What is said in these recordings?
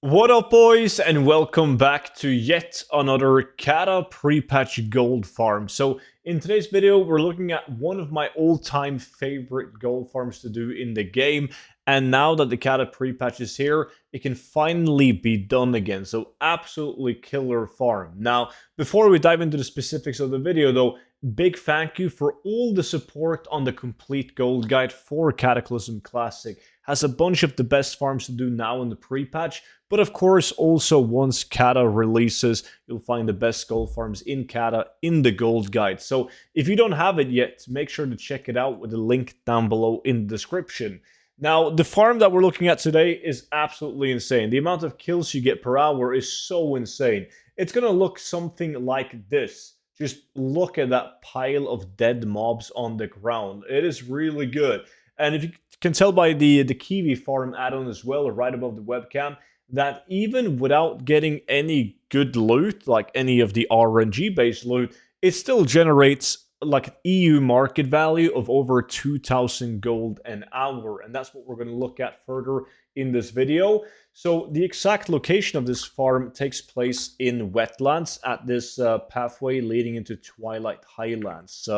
What up, boys, and welcome back to yet another Cata Prepatch Goldfarm. So in today's video, we're looking at one of my all-time favorite gold farms to do in the game. And now that the Cata Prepatch is here, it can finally be done again. So absolutely killer farm. Now, before we dive into the specifics of the video though, big thank you for all the support on the complete gold guide for Cataclysm Classic. Has a bunch of the best farms to do now in the pre-patch, but of course also once Cata releases, you'll find the best gold farms in Cata in the gold guide. So if you don't have it yet, make sure to check it out with the link down below in the description. Now, the farm that we're looking at today is absolutely insane. The amount of kills you get per hour is so insane. It's going to look something like this. Just look at that pile of dead mobs on the ground. It is really good. And if you can tell by the Kiwi farm add-on as well, right above the webcam, that even without getting any good loot, like any of the RNG-based loot, it still generates like EU market value of over 2,000 gold an hour. And that's what we're going to look at further in this video. So the exact location of this farm takes place in wetlands at this pathway leading into Twilight Highlands.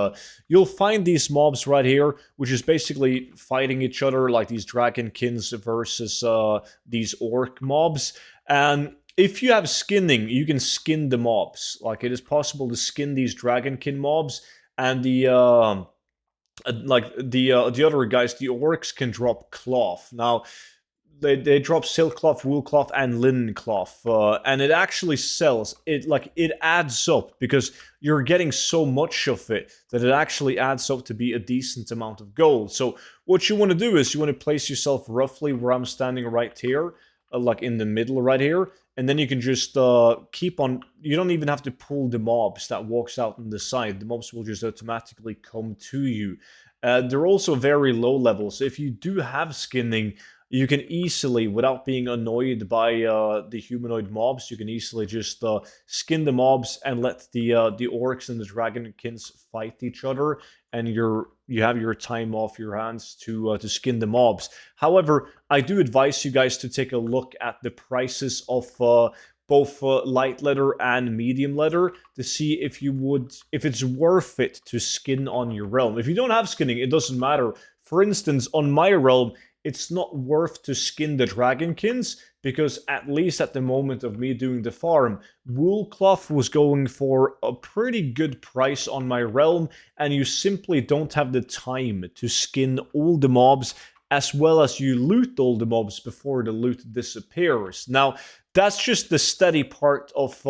You'll find these mobs right here, which is basically fighting each other like these dragonkins versus these orc mobs. And if you have skinning, you can skin the mobs. Like it is possible to skin these dragonkin mobs, and the other guys, the orcs, can drop cloth. Now, they drop silk cloth, wool cloth, and linen cloth, and it actually sells. It adds up because you're getting so much of it that it actually adds up to be a decent amount of gold. So what you want to do is you want to place yourself roughly where I'm standing right here, like in the middle right here, and then you can just keep on. You don't even have to pull the mobs that walks out on the side. The mobs will just automatically come to you. They're also very low level, so if you do have skinning, you can easily, without being annoyed by the humanoid mobs, you can easily just skin the mobs and let the orcs and the dragonkins fight each other, and you have your time off your hands to skin the mobs. However, I do advise you guys to take a look at the prices of both light leather and medium leather to see if it's worth it to skin on your realm. If you don't have skinning, it doesn't matter. For instance, on my realm, it's not worth to skin the dragonkins because at least at the moment of me doing the farm, wool cloth was going for a pretty good price on my realm, and you simply don't have the time to skin all the mobs as well as you loot all the mobs before the loot disappears. Now, that's just the steady part of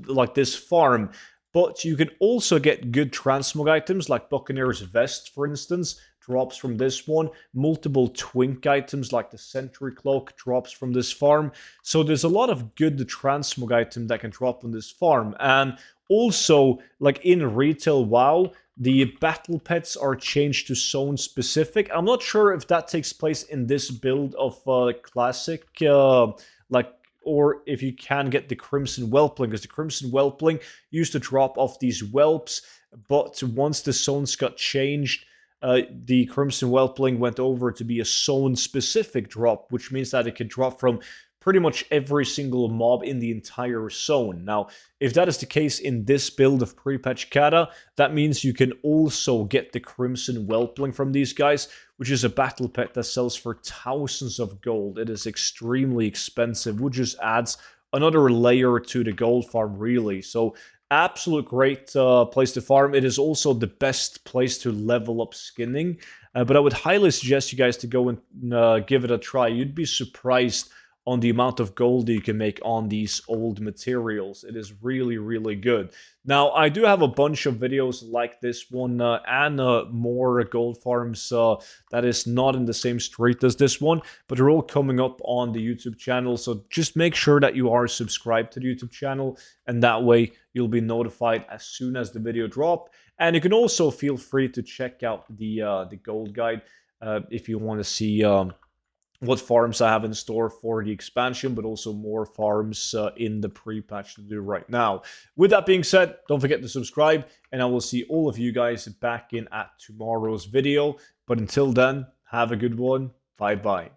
like this farm. But you can also get good transmog items like Buccaneer's Vest, for instance, drops from this one. Multiple twink items like the Sentry Cloak drops from this farm. So there's a lot of good transmog items that can drop on this farm. And also, like in retail WoW, the battle pets are changed to zone specific. I'm not sure if that takes place in this build of Classic, or if you can get the Crimson Whelpling, because the Crimson Whelpling used to drop off these whelps, but once the zones got changed, the Crimson Whelpling went over to be a zone-specific drop, which means that it can drop from pretty much every single mob in the entire zone. Now, if that is the case in this build of Prepatch Cata, that means you can also get the Crimson Whelpling from these guys, which is a battle pet that sells for thousands of gold. It is extremely expensive, which just adds another layer to the gold farm, really. So, absolute great place to farm. It is also the best place to level up skinning, but I would highly suggest you guys to go and give it a try. You'd be surprised on the amount of gold that you can make on these old materials. It is really, really good. Now, I do have a bunch of videos like this one and more gold farms that is not in the same street as this one, but they're all coming up on the YouTube channel. So just make sure that you are subscribed to the YouTube channel, and that way you'll be notified as soon as the video drop. And you can also feel free to check out the gold guide if you want to see what farms I have in store for the expansion, but also more farms in the pre-patch to do right now. With that being said, don't forget to subscribe, and I will see all of you guys back in at tomorrow's video. But until then, have a good one. Bye-bye.